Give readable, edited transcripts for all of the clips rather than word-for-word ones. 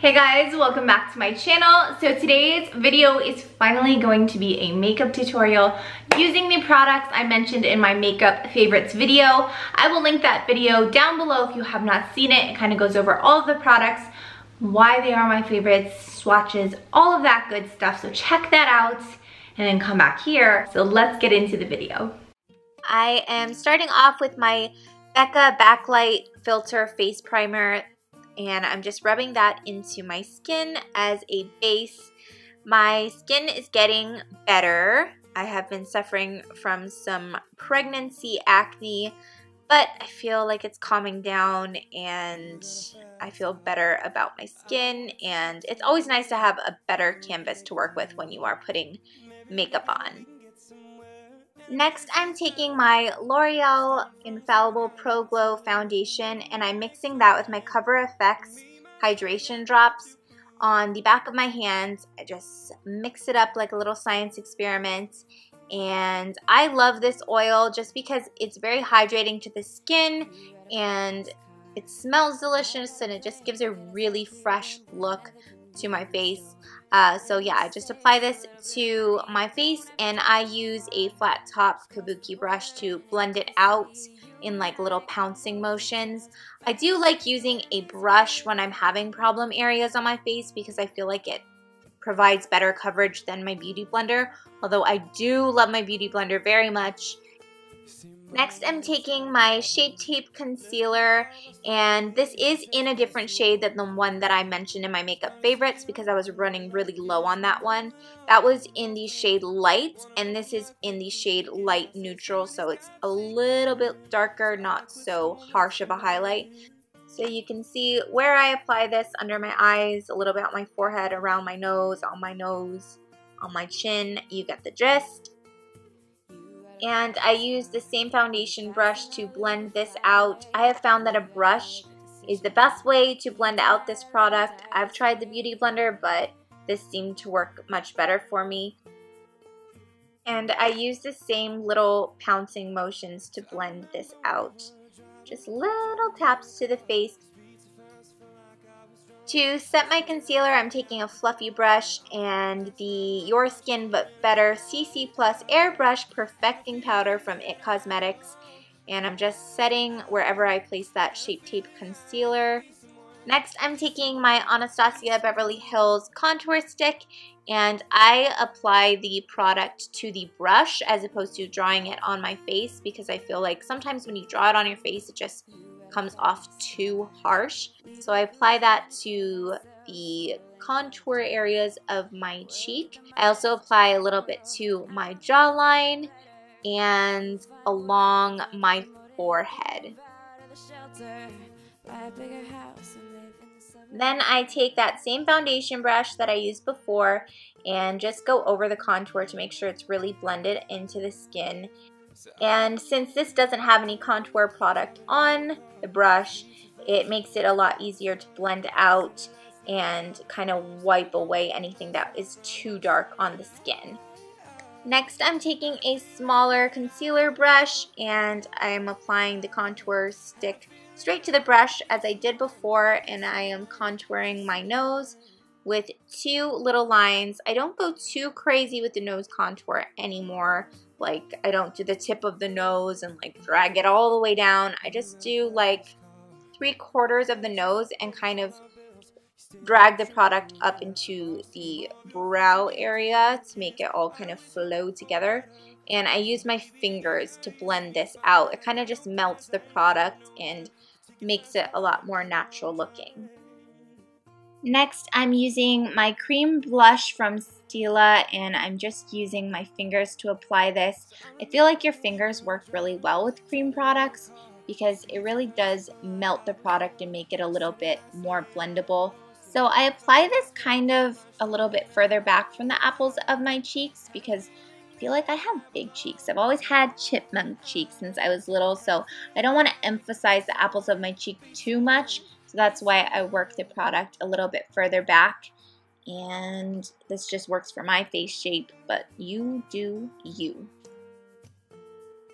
Hey guys, welcome back to my channel. So today's video is finally going to be a makeup tutorial using the products I mentioned in my makeup favorites video. I will link that video down below if you have not seen it. It kind of goes over all of the products, why they are my favorites, swatches, all of that good stuff. So check that out and then come back here. So let's get into the video. I am starting off with my Becca Backlight Filter Face Primer, and I'm just rubbing that into my skin as a base. My skin is getting better. I have been suffering from some pregnancy acne, but I feel like it's calming down and I feel better about my skin, and it's always nice to have a better canvas to work with when you are putting makeup on. Next, I'm taking my L'Oreal Infallible Pro Glow Foundation and I'm mixing that with my Cover FX Hydration Drops on the back of my hands. I just mix it up like a little science experiment, and I love this oil just because it's very hydrating to the skin and it smells delicious and it just gives a really fresh look to my face. So yeah, I just apply this to my face and I use a flat top kabuki brush to blend it out in like little pouncing motions. I do like using a brush when I'm having problem areas on my face because I feel like it provides better coverage than my beauty blender, although I do love my beauty blender very much. Next, I'm taking my Shape Tape Concealer, and this is in a different shade than the one that I mentioned in my makeup favorites because I was running really low on that one. That was in the shade Light, and this is in the shade Light Neutral, so it's a little bit darker, not so harsh of a highlight. So you can see where I apply this under my eyes, a little bit on my forehead, around my nose, on my chin. You get the gist. And I use the same foundation brush to blend this out. I have found that a brush is the best way to blend out this product. I've tried the beauty blender, but this seemed to work much better for me. And I use the same little pouncing motions to blend this out. Just little taps to the face. To set my concealer, I'm taking a fluffy brush and the Your Skin But Better CC Plus Airbrush Perfecting Powder from IT Cosmetics. And I'm just setting wherever I place that Shape Tape Concealer. Next, I'm taking my Anastasia Beverly Hills Contour Stick and I apply the product to the brush as opposed to drawing it on my face because I feel like sometimes when you draw it on your face, it just comes off too harsh. So I apply that to the contour areas of my cheek. I also apply a little bit to my jawline and along my forehead. Then I take that same foundation brush that I used before and just go over the contour to make sure it's really blended into the skin. And since this doesn't have any contour product on the brush, it makes it a lot easier to blend out and kind of wipe away anything that is too dark on the skin. Next, I'm taking a smaller concealer brush and I'm applying the contour stick straight to the brush as I did before, and I am contouring my nose with two little lines. I don't go too crazy with the nose contour anymore. Like, I don't do the tip of the nose and like drag it all the way down. I just do like 3/4 of the nose and kind of drag the product up into the brow area to make it all kind of flow together. And I use my fingers to blend this out. It kind of just melts the product and makes it a lot more natural looking. Next, I'm using my cream blush from Stila and I'm just using my fingers to apply this. I feel like your fingers work really well with cream products because it really does melt the product and make it a little bit more blendable. So I apply this kind of a little bit further back from the apples of my cheeks because I feel like I have big cheeks. I've always had chipmunk cheeks since I was little, so I don't want to emphasize the apples of my cheek too much. So that's why I work the product a little bit further back. And this just works for my face shape, but you do you.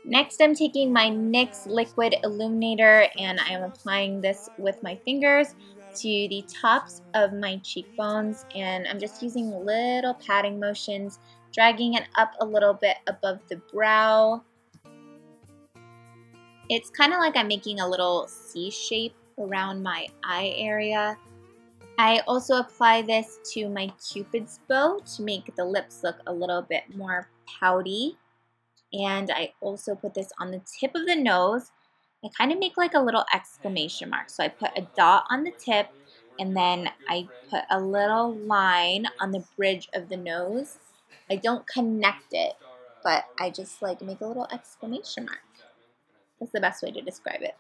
Next, I'm taking my NYX Liquid Illuminator and I'm applying this with my fingers to the tops of my cheekbones, and I'm just using little patting motions, dragging it up a little bit above the brow. It's kind of like I'm making a little C shape around my eye area. I also apply this to my Cupid's bow to make the lips look a little bit more pouty. And I also put this on the tip of the nose. I kind of make like a little exclamation mark. So I put a dot on the tip, and then I put a little line on the bridge of the nose. I don't connect it, but I just like make a little exclamation mark. That's the best way to describe it.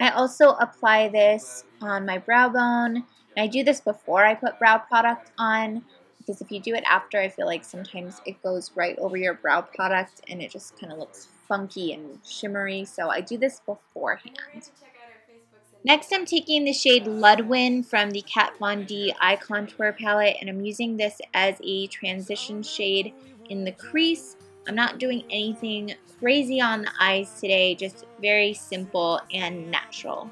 I also apply this on my brow bone. And I do this before I put brow product on, because if you do it after, I feel like sometimes it goes right over your brow product and it just kind of looks funky and shimmery. So I do this beforehand. Next, I'm taking the shade Ludwin from the Kat Von D Eye Contour Palette, and I'm using this as a transition shade in the crease. I'm not doing anything crazy on the eyes today, just very simple and natural.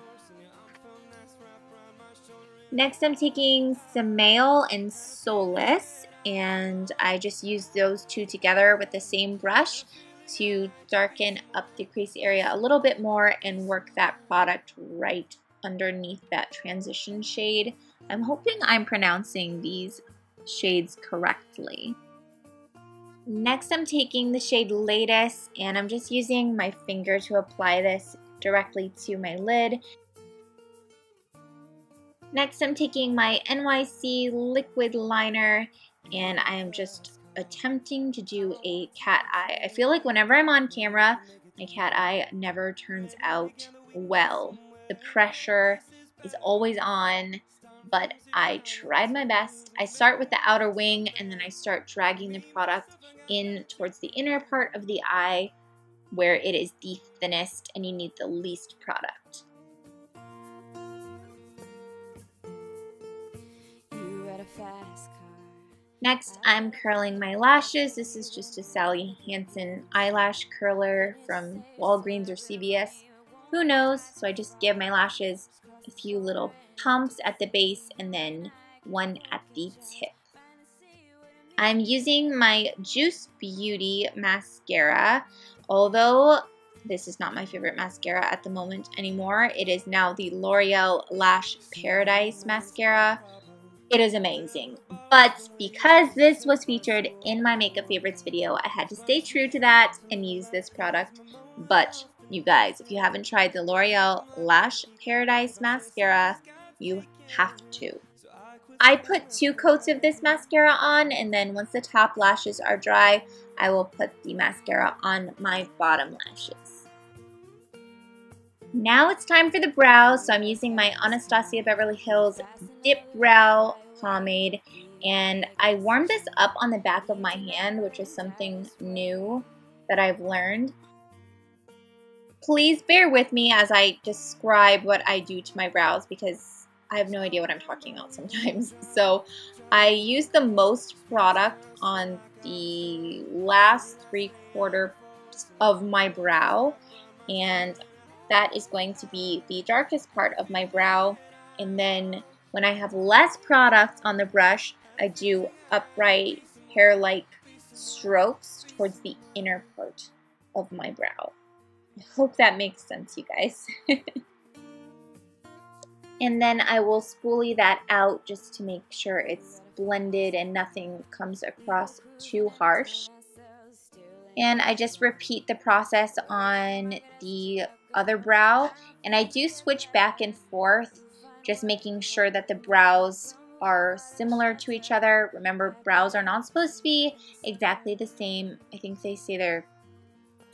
Next, I'm taking Samael and Solace, and I just use those two together with the same brush to darken up the crease area a little bit more and work that product right underneath that transition shade. I'm hoping I'm pronouncing these shades correctly. Next, I'm taking the shade Latest, and I'm just using my finger to apply this directly to my lid. Next, I'm taking my NYC liquid liner, and I am just attempting to do a cat eye. I feel like whenever I'm on camera, my cat eye never turns out well. The pressure is always on, but I tried my best. I start with the outer wing, and then I start dragging the product in towards the inner part of the eye where it is the thinnest and you need the least product. Next, I'm curling my lashes. This is just a Sally Hansen eyelash curler from Walgreens or CVS. Who knows? So I just give my lashes a few little pumps at the base and then one at the tip. I'm using my Juice Beauty mascara. Although this is not my favorite mascara at the moment anymore, it is now the L'Oreal Lash Paradise mascara. It is amazing, but because this was featured in my makeup favorites video, I had to stay true to that and use this product. But you guys, if you haven't tried the L'Oreal Lash Paradise mascara, you have to. I put 2 coats of this mascara on, and then once the top lashes are dry, I will put the mascara on my bottom lashes. Now it's time for the brows, so I'm using my Anastasia Beverly Hills Dip Brow Pomade, and I warmed this up on the back of my hand, which is something new that I've learned. Please bear with me as I describe what I do to my brows because I have no idea what I'm talking about sometimes. So I use the most product on the last 3/4 of my brow, and that is going to be the darkest part of my brow. And then when I have less product on the brush, I do upright hair-like strokes towards the inner part of my brow. I hope that makes sense, you guys. And then I will spoolie that out just to make sure it's blended and nothing comes across too harsh. And I just repeat the process on the other brow, and I do switch back and forth, just making sure that the brows are similar to each other. Remember, brows are not supposed to be exactly the same. I think they say they're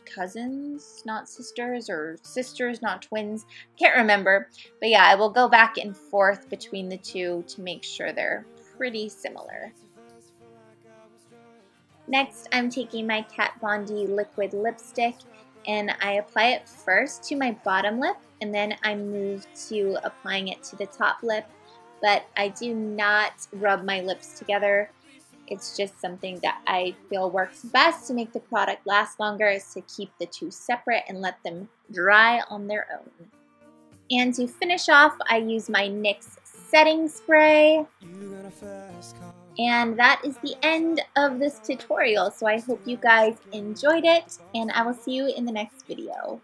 cousins, not sisters, or sisters, not twins. Can't remember. But yeah, I will go back and forth between the two to make sure they're pretty similar. Next, I'm taking my Kat Von D liquid lipstick, and I apply it first to my bottom lip, and then I move to applying it to the top lip, but I do not rub my lips together. It's just something that I feel works best to make the product last longer, is to keep the two separate and let them dry on their own. And to finish off, I use my NYX setting spray. And that is the end of this tutorial. So I hope you guys enjoyed it, and I will see you in the next video.